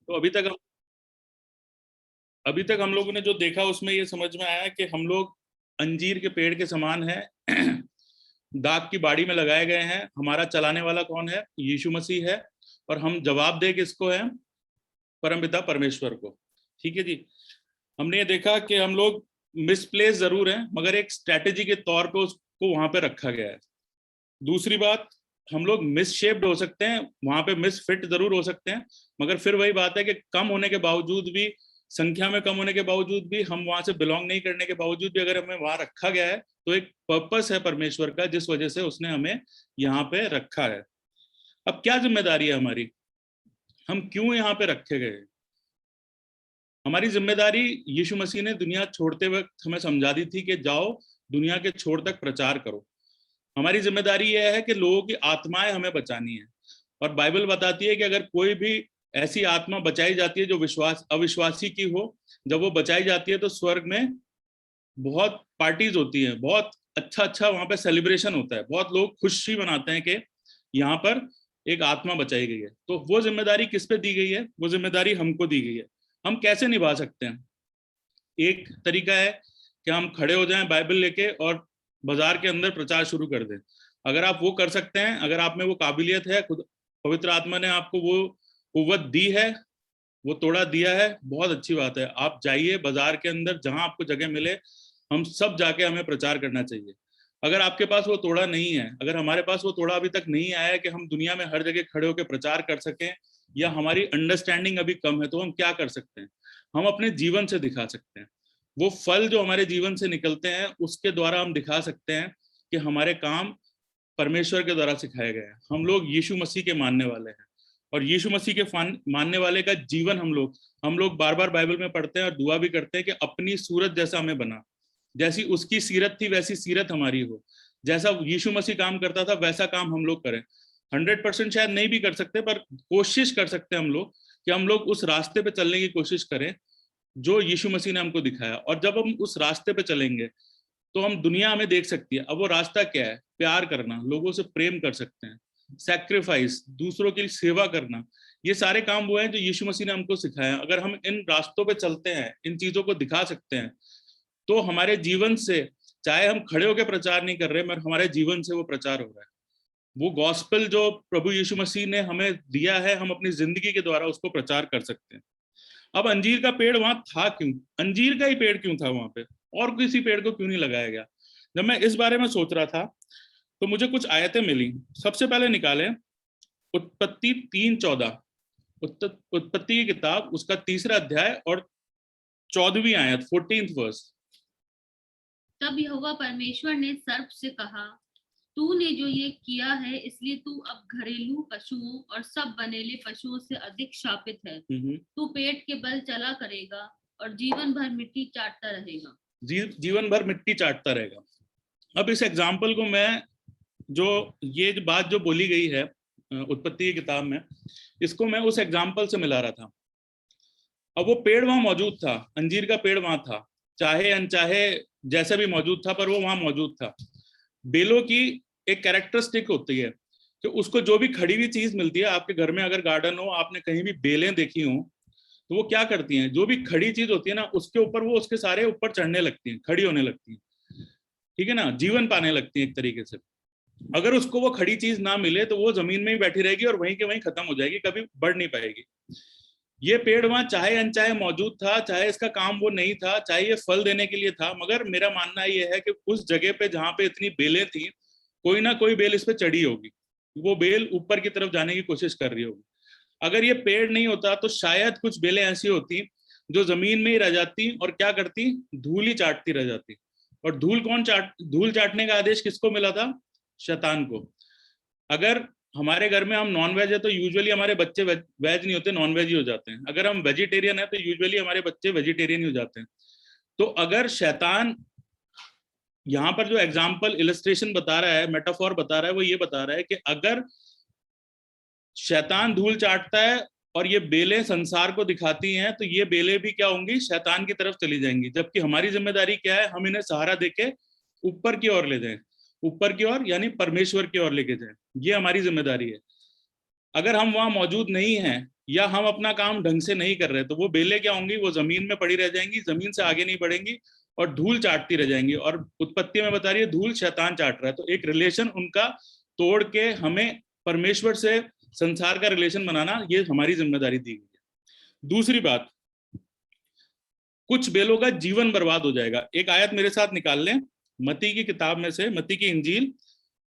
तो अभी तक हम लोगों ने जो देखा उसमें ये समझ में आया कि हम लोग अंजीर के पेड़ के समान है, दाग की बाड़ी में लगाए गए हैं। हमारा चलाने वाला कौन है? यीशु मसीह है। और हम जवाब दे किसको है? परमपिता परमेश्वर को। ठीक है जी। हमने ये देखा कि हम लोग मिसप्लेस जरूर हैं, मगर एक स्ट्रैटेजी के तौर पे उसको वहां पे रखा गया है। दूसरी बात, हम लोग मिस शेप्ड हो सकते हैं, वहां पे मिस फिट जरूर हो सकते हैं, मगर फिर वही बात है कि कम होने के बावजूद भी, संख्या में कम होने के बावजूद भी, हम वहां से बिलोंग नहीं करने के बावजूद भी अगर हमें वहां रखा गया है तो एक पर्पस है परमेश्वर का, जिस वजह से उसने हमें यहाँ पे रखा है। अब क्या जिम्मेदारी है हमारी? हम क्यों यहाँ पे रखे गए? हमारी जिम्मेदारी यीशु मसीह ने दुनिया छोड़ते वक्त हमें समझा दी थी कि जाओ दुनिया के छोर तक प्रचार करो। हमारी जिम्मेदारी यह है कि लोगों की आत्माएं हमें बचानी है। और बाइबल बताती है कि अगर कोई भी ऐसी आत्मा बचाई जाती है जो अविश्वासी की हो, जब वो बचाई जाती है तो स्वर्ग में बहुत पार्टीज होती हैं, बहुत अच्छा अच्छा वहां पे सेलिब्रेशन होता है, बहुत लोग खुशी मनाते हैं कि यहाँ पर एक आत्मा बचाई गई है। तो वो जिम्मेदारी किस पे दी गई है? वो जिम्मेदारी हमको दी गई है। हम कैसे निभा सकते हैं? एक तरीका है कि हम खड़े हो जाएं बाइबल लेके और बाजार के अंदर प्रचार शुरू कर दें। अगर आप वो कर सकते हैं, अगर आप में वो काबिलियत है, खुद पवित्र आत्मा ने आपको वो कुव्वत दी है, वो तोड़ा दिया है, बहुत अच्छी बात है। आप जाइए बाजार के अंदर, जहां आपको जगह मिले, हम सब जाके हमें प्रचार करना चाहिए। अगर आपके पास वो तोड़ा नहीं है, अगर हमारे पास वो तोड़ा अभी तक नहीं आया है कि हम दुनिया में हर जगह खड़े होकर प्रचार कर सकें, या हमारी अंडरस्टैंडिंग अभी कम है, तो हम क्या कर सकते हैं? हम अपने जीवन से दिखा सकते हैं। वो फल जो हमारे जीवन से निकलते हैं उसके द्वारा हम दिखा सकते हैं कि हमारे काम परमेश्वर के द्वारा सिखाए गए हैं। हम लोग यीशु मसीह के मानने वाले हैं, और यीशु मसीह के मानने वाले का जीवन हम लोग बार बार बाइबल में पढ़ते हैं और दुआ भी करते हैं कि अपनी सूरत जैसा हमें बना, जैसी उसकी सीरत थी वैसी सीरत हमारी हो। जैसा यीशु मसीह काम करता था वैसा काम हम लोग करें। 100% शायद नहीं भी कर सकते, पर कोशिश कर सकते हैं हम लोग कि हम लोग उस रास्ते पे चलने की कोशिश करें जो यीशु मसीह ने हमको दिखाया। और जब हम उस रास्ते पे चलेंगे तो हम दुनिया हमें देख सकती है। अब वो रास्ता क्या है? प्यार करना, लोगों से प्रेम कर सकते हैं, सैक्रिफाइस, दूसरों की सेवा करना। ये सारे काम वो हैं जो यीशु मसीह ने हमको सिखाया। अगर हम इन रास्तों पे चलते हैं, इन चीजों को दिखा सकते हैं, तो हमारे जीवन से, चाहे हम खड़े होकर प्रचार नहीं कर रहे, मगर हमारे जीवन से वो प्रचार हो रहा है। वो गॉस्पेल जो प्रभु यीशु मसीह ने हमें दिया है, हम अपनी जिंदगी के द्वारा उसको प्रचार कर सकते हैं। अब अंजीर का पेड़ वहां था क्यों? अंजीर का ही पेड़ क्यों था वहां पे? और किसी पेड़ को क्यों नहीं लगाया गया? जब मैं इस बारे में सोच रहा था तो मुझे कुछ आयतें मिली। सबसे पहले निकाले उत्पत्ति 3:14। उत्पत्ति की किताब, उसका 3रा अध्याय और 14वीं आयत, 14th वर्स। तब यहोवा परमेश्वर ने सर्प से कहा, तूने जो ये किया है इसलिए तू अब घरेलू पशुओं और सब बनेले पशुओं से अधिक शापित है। तू पेट के बल चला करेगा और जीवन भर मिट्टी चाटता रहेगा। जीवन भर मिट्टी चाटता रहेगा। अब इस एग्जाम्पल को मैं, जो ये बात जो बोली गई है उत्पत्ति की किताब में, इसको मैं उस एग्जाम्पल से मिला रहा था। अब वो पेड़ वहां मौजूद था, अंजीर का पेड़ वहां था, चाहे अनचाहे जैसे भी मौजूद था, पर वो वहां मौजूद था। बेलों की एक कैरेक्टरिस्टिक होती है कि उसको जो भी खड़ी हुई चीज मिलती है, आपके घर में अगर गार्डन हो, आपने कहीं भी बेलें देखी हो, तो वो क्या करती हैं? जो भी खड़ी चीज होती है ना, उसके ऊपर वो उसके सारे ऊपर चढ़ने लगती हैं, खड़ी होने लगती हैं, ठीक है ना, जीवन पाने लगती हैं एक तरीके से। अगर उसको वो खड़ी चीज ना मिले तो वो जमीन में ही बैठी रहेगी और वहीं के वहीं खत्म हो जाएगी, कभी बढ़ नहीं पाएगी। ये पेड़ वहां चाहे अनचाहे मौजूद था, चाहे इसका काम वो नहीं था, चाहे ये फल देने के लिए था, मगर मेरा मानना ये है कि उस जगह पे जहां पे इतनी बेलें थी, कोई ना कोई बेल इस पे चढ़ी होगी। वो बेल ऊपर की तरफ जाने की कोशिश कर रही होगी। अगर ये पेड़ नहीं होता तो शायद कुछ बेलें ऐसी होती जो जमीन में ही रह जाती और क्या करती? धूल ही चाटती रह जाती। और धूल चाटने का आदेश किसको मिला था? शैतान को। अगर हमारे घर में हम नॉन वेज है तो यूजुअली हमारे बच्चे वेज नहीं होते, नॉन वेज ही हो जाते हैं। अगर हम वेजिटेरियन है तो यूजुअली हमारे बच्चे वेजिटेरियन ही हो जाते हैं। तो अगर शैतान यहाँ पर जो एग्जाम्पल इलस्ट्रेशन बता रहा है, मेटाफोर बता रहा है, वो ये बता रहा है कि अगर शैतान धूल चाटता है और ये बेलें संसार को दिखाती हैं, तो ये बेलें भी क्या होंगी? शैतान की तरफ चली जाएंगी। जबकि हमारी जिम्मेदारी क्या है? हम इन्हें सहारा देके ऊपर की ओर ले जाएं, ऊपर की ओर यानी परमेश्वर की ओर लेके जाएं। ये हमारी जिम्मेदारी है। अगर हम वहां मौजूद नहीं हैं या हम अपना काम ढंग से नहीं कर रहे तो वो बेलें क्या होंगी, वो जमीन में पड़ी रह जाएंगी, जमीन से आगे नहीं बढ़ेंगी और धूल चाटती रह जाएंगी। और उत्पत्ति में बता रही है धूल शैतान चाट रहा है। तो एक रिलेशन उनका तोड़ के हमें परमेश्वर से संसार का रिलेशन बनाना, ये हमारी जिम्मेदारी दी गई है। दूसरी बात, कुछ बेलों का जीवन बर्बाद हो जाएगा। एक आयत मेरे साथ निकाल लें, मत्ती की किताब में से, मत्ती की इंजील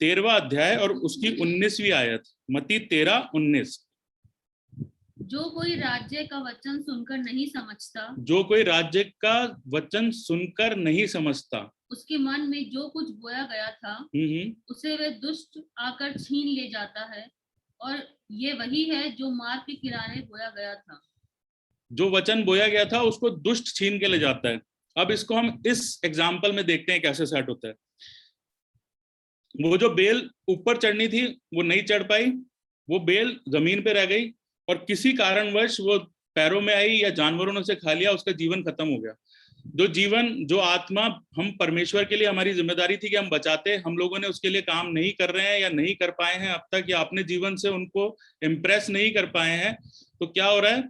13वां अध्याय और उसकी 19वीं आयत, मत्ती 13:19। जो कोई राज्य का वचन सुनकर नहीं समझता, जो कोई राज्य का वचन सुनकर नहीं समझता, उसके मन में जो कुछ बोया गया था उसे वे दुष्ट आकर छीन ले जाता है, और ये वही है जो मार्ग के किनारे बोया गया था। जो वचन बोया गया था उसको दुष्ट छीन के ले जाता है। अब इसको हम इस एग्जाम्पल में देखते हैं कैसे सेट होता है। वो जो बेल ऊपर चढ़नी थी वो नहीं चढ़ पाई, वो बेल जमीन पे रह गई और किसी कारणवश वो पैरों में आई या जानवरों ने उसे खा लिया, उसका जीवन खत्म हो गया। जो जीवन, जो आत्मा हम परमेश्वर के लिए हमारी जिम्मेदारी थी कि हम बचाते, हम लोगों ने उसके लिए काम नहीं कर रहे हैं या नहीं कर पाए हैं अब तक, या अपने जीवन से उनको इम्प्रेस नहीं कर पाए हैं, तो क्या हो रहा है,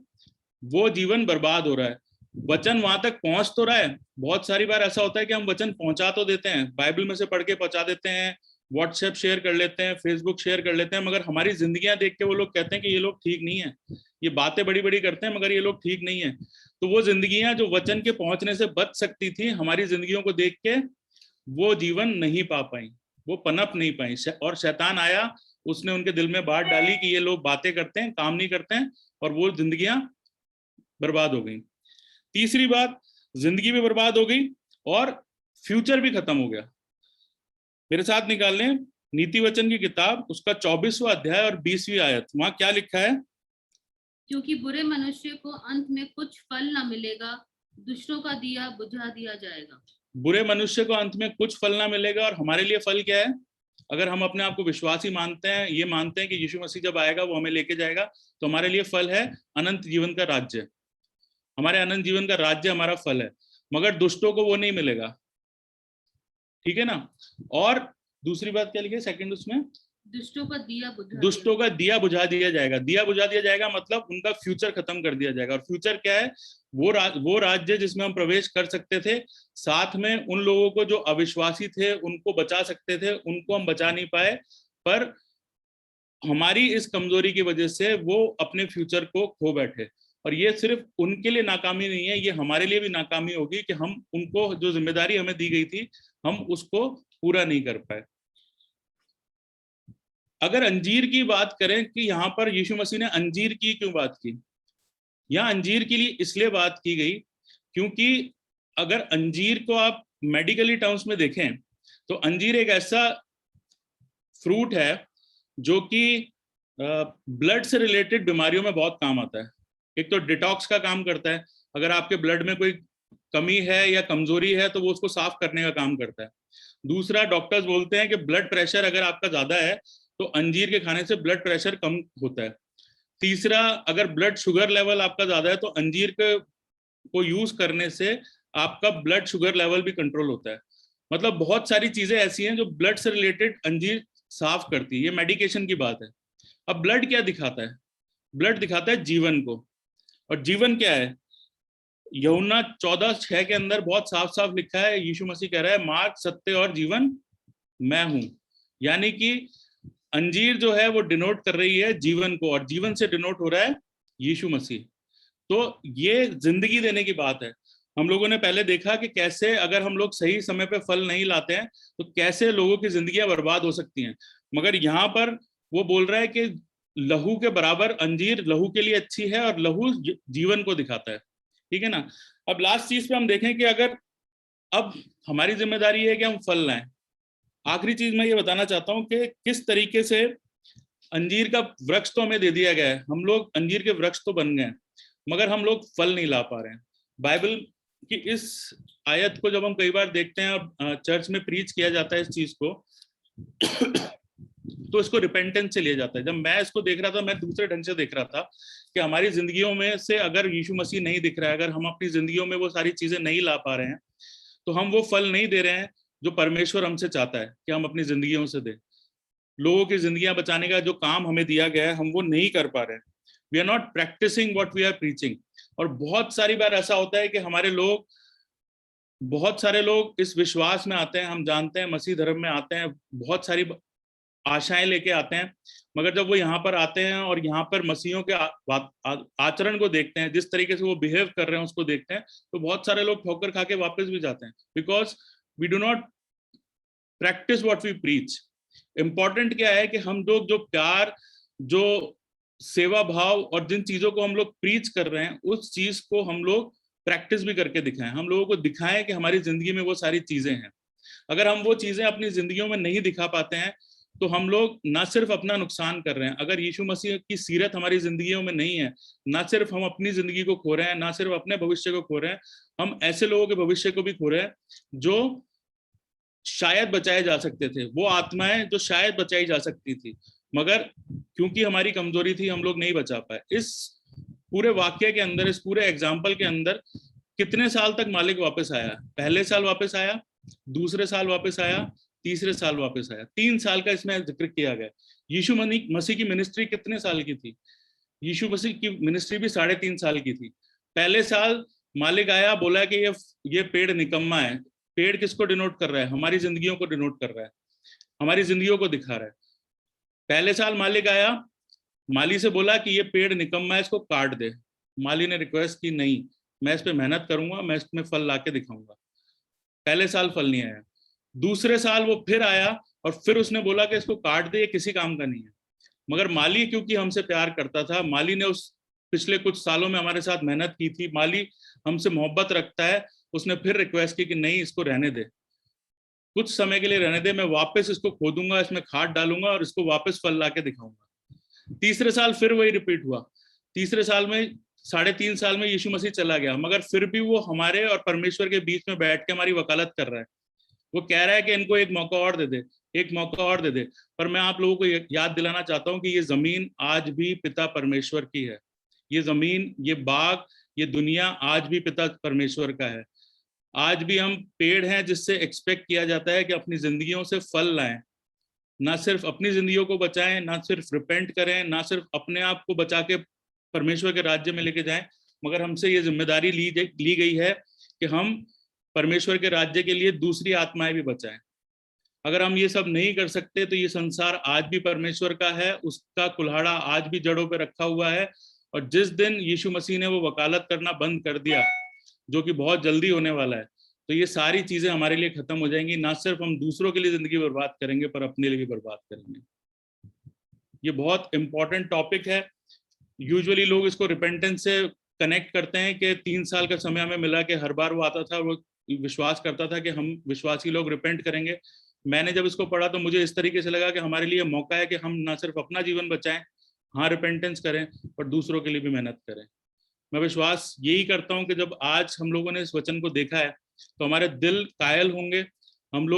वो जीवन बर्बाद हो रहा है। वचन वहां तक पहुंच तो रहा है, बहुत सारी बार ऐसा होता है कि हम वचन पहुंचा तो देते हैं, बाइबल में से पढ़ के पहुंचा देते हैं, व्हाट्सएप शेयर कर लेते हैं, फेसबुक शेयर कर लेते हैं, मगर हमारी जिंदगियां देख के वो लोग कहते हैं कि ये लोग ठीक नहीं है, ये बातें बड़ी बड़ी करते हैं मगर ये लोग ठीक नहीं है। तो वो जिंदगियां जो वचन के पहुंचने से बच सकती थी, हमारी जिंदगियों को देख के वो जीवन नहीं पा पाई, वो पनप नहीं पाई, और शैतान आया, उसने उनके दिल में बात डाली कि ये लोग बातें करते हैं, काम नहीं करते हैं, और वो जिंदगियां बर्बाद हो गई। तीसरी बात, जिंदगी भी बर्बाद हो गई और फ्यूचर भी खत्म हो गया। मेरे साथ निकाल लें नीति वचन की किताब, उसका 24वां अध्याय और 20वीं आयत। वहां क्या लिखा है? क्योंकि बुरे मनुष्य को अंत में कुछ फल न मिलेगा, दुष्टों का दिया बुझा दिया जाएगा। बुरे मनुष्य को अंत में कुछ फल ना मिलेगा, और हमारे लिए फल क्या है? अगर हम अपने आप को विश्वासी मानते हैं, ये मानते हैं कि यीशु मसीह जब आएगा वो हमें लेके जाएगा, तो हमारे लिए फल है अनंत जीवन का राज्य। हमारे अनंत जीवन का राज्य हमारा फल है, मगर दुष्टों को वो नहीं मिलेगा, ठीक है ना। और दूसरी बात क्या लिखी है सेकंड उसमें? दुष्टों का दिया बुझा दिया जाएगा। दिया बुझा दिया जाएगा मतलब उनका फ्यूचर खत्म कर दिया जाएगा। और फ्यूचर क्या है? वो राज्य जिसमें हम प्रवेश कर सकते थे, साथ में उन लोगों को जो अविश्वासी थे उनको बचा सकते थे, उनको हम बचा नहीं पाए, पर हमारी इस कमजोरी की वजह से वो अपने फ्यूचर को खो बैठे। और ये सिर्फ उनके लिए नाकामी नहीं है, ये हमारे लिए भी नाकामी होगी कि हम उनको जो जिम्मेदारी हमें दी गई थी हम उसको पूरा नहीं कर पाए। अगर अंजीर की बात करें कि यहाँ पर यीशु मसीह ने अंजीर की क्यों बात की? यहाँ अंजीर के लिए इसलिए बात की गई क्योंकि अगर अंजीर को आप मेडिकली टर्म्स में देखें तो अंजीर एक ऐसा फ्रूट है जो कि ब्लड से रिलेटेड बीमारियों में बहुत काम आता है। एक तो डिटॉक्स का काम करता है, अगर आपके ब्लड में कोई कमी है या कमजोरी है तो वो उसको साफ करने का काम करता है। दूसरा, डॉक्टर्स बोलते हैं कि ब्लड प्रेशर अगर आपका ज्यादा है तो अंजीर के खाने से ब्लड प्रेशर कम होता है। तीसरा, अगर ब्लड शुगर लेवल आपका ज्यादा है तो अंजीर को यूज करने से आपका ब्लड शुगर लेवल भी कंट्रोल होता है। मतलब बहुत सारी चीजें ऐसी हैं जो ब्लड से रिलेटेड अंजीर साफ करती है, ये मेडिकेशन की बात है। अब ब्लड क्या दिखाता है? ब्लड दिखाता है जीवन को। और जीवन क्या है? यूहन्ना 14:6 के अंदर बहुत साफ साफ लिखा है, यीशु मसीह कह रहा है मार्ग, सत्य और जीवन मैं हूं। यानी कि अंजीर जो है वो डिनोट कर रही है जीवन को, और जीवन से डिनोट हो रहा है यीशु मसीह। तो ये जिंदगी देने की बात है। हम लोगों ने पहले देखा कि कैसे अगर हम लोग सही समय पे फल नहीं लाते हैं तो कैसे लोगों की जिंदगियां बर्बाद हो सकती हैं। मगर यहाँ पर वो बोल रहा है कि लहू के बराबर अंजीर लहू के लिए अच्छी है, और लहू जीवन को दिखाता है, ठीक है ना। अब लास्ट चीज पे हम देखें कि अगर अब हमारी जिम्मेदारी है कि हम फल लाएं। आखिरी चीज मैं ये बताना चाहता हूं कि किस तरीके से अंजीर का वृक्ष तो हमें दे दिया गया है, हम लोग अंजीर के वृक्ष तो बन गए, मगर हम लोग फल नहीं ला पा रहे हैं। बाइबल की इस आयत को जब हम कई बार देखते हैं और चर्च में प्रीच किया जाता है इस चीज को तो इसको रिपेंटेंस से लिया जाता है। जब मैं इसको देख रहा था, मैं दूसरे ढंग से देख रहा था कि हमारी जिंदगियों में से अगर यीशु मसीह नहीं दिख रहा है, अगर हम अपनी जिंदगियों में वो सारी चीजें नहीं ला पा रहे हैं, तो हम वो फल नहीं दे रहे हैं जो परमेश्वर हमसे चाहता है कि हम अपनी जिंदगियों से दें। लोगों की जिंदगियां बचाने का जो काम हमें दिया गया है, हम वो नहीं कर पा रहे हैं। We are not practising what we are preaching. और बहुत सारी बार ऐसा होता है कि बहुत सारे लोग इस विश्वास में आते हैं, हम जानते हैं मसीह धर्म में आते हैं, बहुत सारी आशाएं लेके आते हैं, मगर जब वो यहाँ पर आते हैं और यहाँ पर मसीहों के आचरण को देखते हैं, जिस तरीके से वो बिहेव कर रहे हैं उसको देखते हैं, तो बहुत सारे लोग ठोकर खा के वापस भी जाते हैं, because we do not practise what we preach. Important क्या है कि हम लोग जो प्यार, जो सेवा भाव और जिन चीजों को हम लोग प्रीच कर रहे हैं, उस चीज को हम लोग प्रैक्टिस भी करके दिखाएं, हम लोगों को दिखाएं कि हमारी जिंदगी में वो सारी चीजें हैं। अगर हम वो चीजें अपनी जिंदगियों में नहीं दिखा पाते हैं तो हम लोग ना सिर्फ अपना नुकसान कर रहे हैं। अगर यीशु मसीह की सीरत हमारी जिंदगियों में नहीं है, ना सिर्फ हम अपनी जिंदगी को खो रहे हैं, ना सिर्फ अपने भविष्य को खो रहे हैं, हम ऐसे लोगों के भविष्य को भी खो रहे हैं जो शायद बचाए जा सकते थे, वो आत्माएं जो शायद बचाई जा सकती थी, मगर क्योंकि हमारी कमजोरी थी हम लोग नहीं बचा पाए। इस पूरे वाक्य के अंदर, इस पूरे एग्जाम्पल के अंदर कितने साल तक मालिक वापस आया? पहले साल वापस आया, दूसरे साल वापस आया, तीसरे साल वापस आया। 3 साल का इसमें जिक्र किया गया। यीशु मसीह की मिनिस्ट्री कितने साल की थी? यीशु मसीह की मिनिस्ट्री भी 3.5 साल की थी। पहले साल मालिक आया, बोला कि ये पेड़ निकम्मा है। पेड़ किसको डिनोट कर रहा है? हमारी जिंदगियों को डिनोट कर रहा है, हमारी जिंदगियों को दिखा रहा है। पहले साल मालिक आया, माली से बोला कि ये पेड़ निकम्मा है, इसको काट दे। माली ने रिक्वेस्ट की, नहीं, मैं इस पे मेहनत करूंगा, मैं इसमें फल लाके दिखाऊंगा। पहले साल फल नहीं आया। दूसरे साल वो फिर आया और फिर उसने बोला कि इसको काट दे, ये किसी काम का नहीं है। मगर माली क्योंकि हमसे प्यार करता था, माली ने उस पिछले कुछ सालों में हमारे साथ मेहनत की थी, माली हमसे मोहब्बत रखता है, उसने फिर रिक्वेस्ट की कि नहीं, इसको रहने दे, कुछ समय के लिए रहने दे, मैं वापस इसको खोदूंगा, इसमें खाद डालूंगा और इसको वापस फल ला के दिखाऊंगा। तीसरे साल फिर वही रिपीट हुआ। तीसरे साल में 3.5 साल में यीशु मसीह चला गया, मगर फिर भी वो हमारे और परमेश्वर के बीच में बैठ के हमारी वकालत कर रहा है। वो कह रहा है कि इनको एक मौका और दे दे, एक मौका और दे दे। पर मैं आप लोगों को याद दिलाना चाहता हूं कि ये जमीन आज भी पिता परमेश्वर की है। ये जमीन, ये बाग, ये दुनिया आज भी पिता परमेश्वर का है। आज भी हम पेड़ हैं जिससे एक्सपेक्ट किया जाता है कि अपनी जिंदगियों से फल लाएं, ना सिर्फ अपनी जिंदगियों को बचाएं, ना सिर्फ रिपेंट करें, ना सिर्फ अपने आप को बचा के परमेश्वर के राज्य में लेके जाएं, मगर हमसे ये जिम्मेदारी ली गई है कि हम परमेश्वर के राज्य के लिए दूसरी आत्माएं भी बचाएं। अगर हम ये सब नहीं कर सकते तो ये संसार आज भी परमेश्वर का है, उसका कुल्हाड़ा आज भी जड़ों पे रखा हुआ है। और जिस दिन यीशु मसीह ने वो वकालत करना बंद कर दिया, जो कि बहुत जल्दी होने वाला है, तो ये सारी चीजें हमारे लिए खत्म हो जाएंगी। ना सिर्फ हम दूसरों के लिए जिंदगी बर्बाद करेंगे, पर अपने लिए भी बर्बाद करेंगे। ये बहुत इंपॉर्टेंट टॉपिक है। यूजुअली लोग इसको रिपेंटेंस से कनेक्ट करते हैं कि 3 साल का समय हमें मिला, कि हर बार वो आता था, वो विश्वास करता था कि हम विश्वासी लोग रिपेंट करेंगे। मैंने जब इसको पढ़ा तो मुझे इस तरीके से लगा कि हमारे लिए मौका है कि हम ना सिर्फ अपना जीवन बचाएं, हाँ रिपेंटेंस करें, पर दूसरों के लिए भी मेहनत करें। मैं विश्वास यही करता हूं कि जब आज हम लोगों ने इस वचन को देखा है तो हमारे दिल कायल होंगे। हम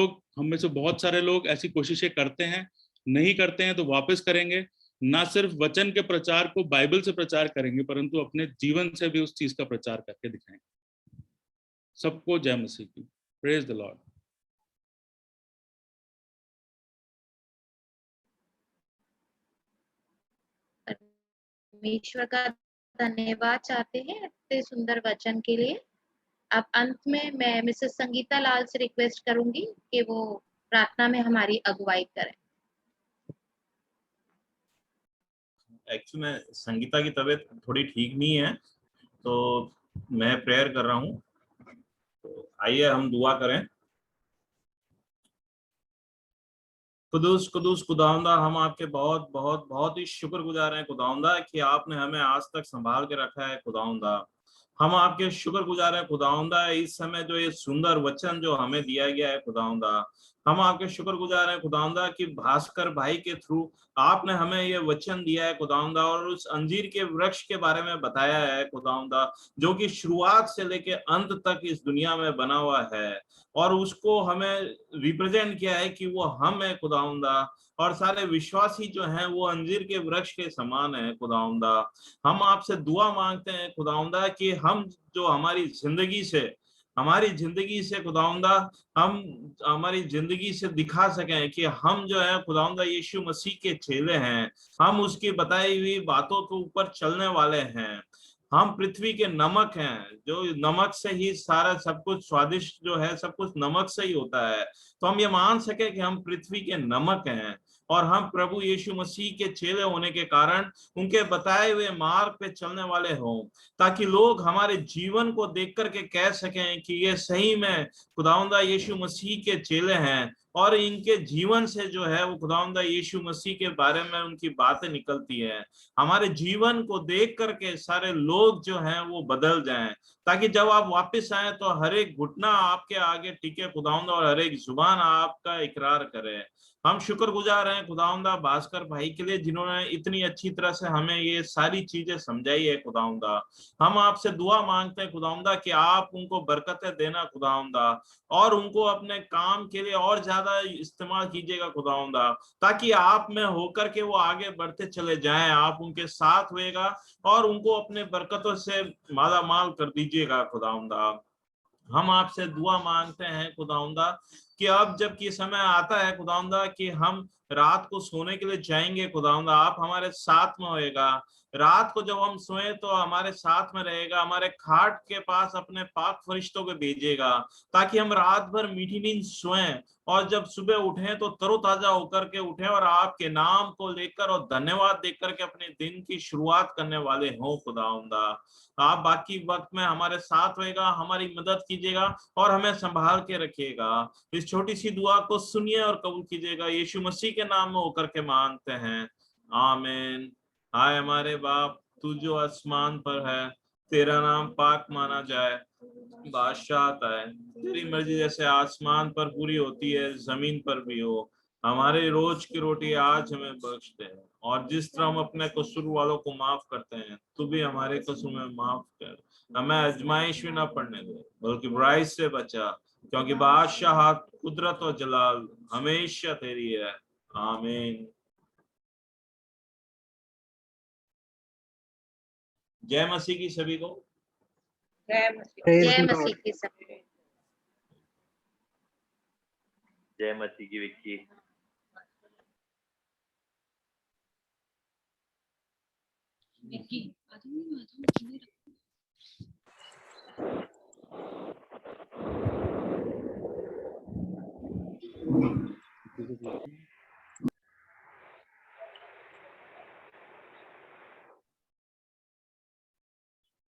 में से बहुत सारे लोग ऐसी कोशिशें करते हैं, नहीं करते हैं तो वापस करेंगे। ना सिर्फ वचन के प्रचार को बाइबल से प्रचार करेंगे, परंतु अपने जीवन से भी उस चीज का प्रचार करके दिखाएंगे। सबको जय मसीह की। Praise the Lord. परमेश्वर का धन्यवाद चाहते हैं इतने सुंदर वचन के लिए। अब अंत में मैं मिसेस संगीता लाल से रिक्वेस्ट करूंगी कि वो प्रार्थना में हमारी अगुवाई करें। एक्चुअली में संगीता की तबीयत थोड़ी ठीक नहीं है, तो मैं प्रेयर कर रहा हूँ। तो आइए हम दुआ करें। कुदूस कुदूस खुदावंदा, हम आपके बहुत बहुत बहुत ही शुक्रगुजार हैं खुदावंदा कि आपने हमें आज तक संभाल के रखा है खुदावंदा। हम आपके शुक्रगुजार हैं खुदावंदा, इस समय जो ये सुंदर वचन जो हमें दिया गया है खुदावंदा, हम आपके शुक्रगुजार हैं खुदावंदा कि भास्कर भाई के थ्रू आपने हमें ये वचन दिया है खुदावंदा, और उस अंजीर के वृक्ष के बारे में बताया है खुदावंदा, जो कि शुरुआत से लेके अंत तक इस दुनिया में बना हुआ है, और उसको हमें रिप्रेजेंट किया है कि वो हम है खुदावंदा, और सारे विश्वासी जो हैं वो अंजीर के वृक्ष के समान है खुदावंदा। हम आपसे दुआ मांगते हैं खुदावंदा कि हम जो हमारी जिंदगी से हमारी जिंदगी से खुदावंदा हम हमारी जिंदगी से दिखा सकें कि हम जो है खुदावंदा यीशु मसीह के चेले हैं, हम उसकी बताई हुई बातों के ऊपर चलने वाले हैं। हम पृथ्वी के नमक हैं, जो नमक से ही सारा सब कुछ स्वादिष्ट जो है सब कुछ नमक से ही होता है। तो हम ये मान सके कि हम पृथ्वी के नमक हैं और हम प्रभु यीशु मसीह के चेले होने के कारण उनके बताए हुए मार्ग पे चलने वाले हों, ताकि लोग हमारे जीवन को देख करके कह सकें कि ये सही में खुदावंदा यीशु मसीह के चेले हैं और इनके जीवन से जो है वो खुदावंदा यीशु मसीह के बारे में उनकी बातें निकलती है। हमारे जीवन को देख करके सारे लोग जो हैं वो बदल जाएं, ताकि जब आप वापस आए तो हर एक घुटना आपके आगे टिके खुदावंदा और हर एक जुबान आपका इकरार करे। हम शुक्रगुजार हैं खुदावंदा भास्कर भाई के लिए, जिन्होंने इतनी अच्छी तरह से हमें ये सारी चीजें समझाई है खुदावंदा। हम आपसे दुआ मांगते हैं खुदावंदा कि आप उनको बरकतें देना खुदावंदा, और उनको अपने काम के लिए और ज्यादा इस्तेमाल कीजिएगा खुदावंदा, ताकि आप में होकर के वो आगे बढ़ते चले जाएं। आप उनके साथ होएगा और उनको अपने बरकतों से माला माल कर दीजिएगा खुदावंदा। हम आपसे दुआ मांगते हैं खुदावंदा कि अब जबकि समय आता है खुदावंदा कि हम रात को सोने के लिए जाएंगे खुदावंदा, आप हमारे साथ में होएगा। रात को जब हम सोए तो हमारे साथ में रहेगा, हमारे खाट के पास अपने पाक फरिश्तों को भेजिएगा, ताकि हम रात भर मीठी नींद सोएं और जब सुबह उठें तो तरोताजा होकर के उठें और आपके नाम को लेकर और धन्यवाद देकर के अपने दिन की शुरुआत करने वाले हों खुदावंदा। आप बाकी वक्त में हमारे साथ रहेगा, हमारी मदद कीजिएगा और हमें संभाल के रखिएगा। इस छोटी सी दुआ को सुनिए और कबूल कीजिएगा, यीशु मसीह के नाम में होकर के मांगते हैं, आमीन। हाय हमारे बाप, तू जो आसमान पर है, तेरा नाम पाक माना जाए, बादशाह आता है, तेरी मर्जी जैसे आसमान पर पूरी होती है जमीन पर भी हो। हमारे रोज की रोटी आज हमें बख्श दे, और जिस तरह हम अपने कसूर वालों को माफ करते हैं, तू भी हमारे कसूर में माफ कर। हमें आजमाइश में ना पड़ने दे, बल्कि बुराई से बचा, क्योंकि बादशाह, कुदरत और जलाल हमेशा तेरी है, आमीन। जय मसीह की सभी को। जय मसीह की सभी। जय मसीह की विक्की। विक्की, आ जाओ, आ जाओ।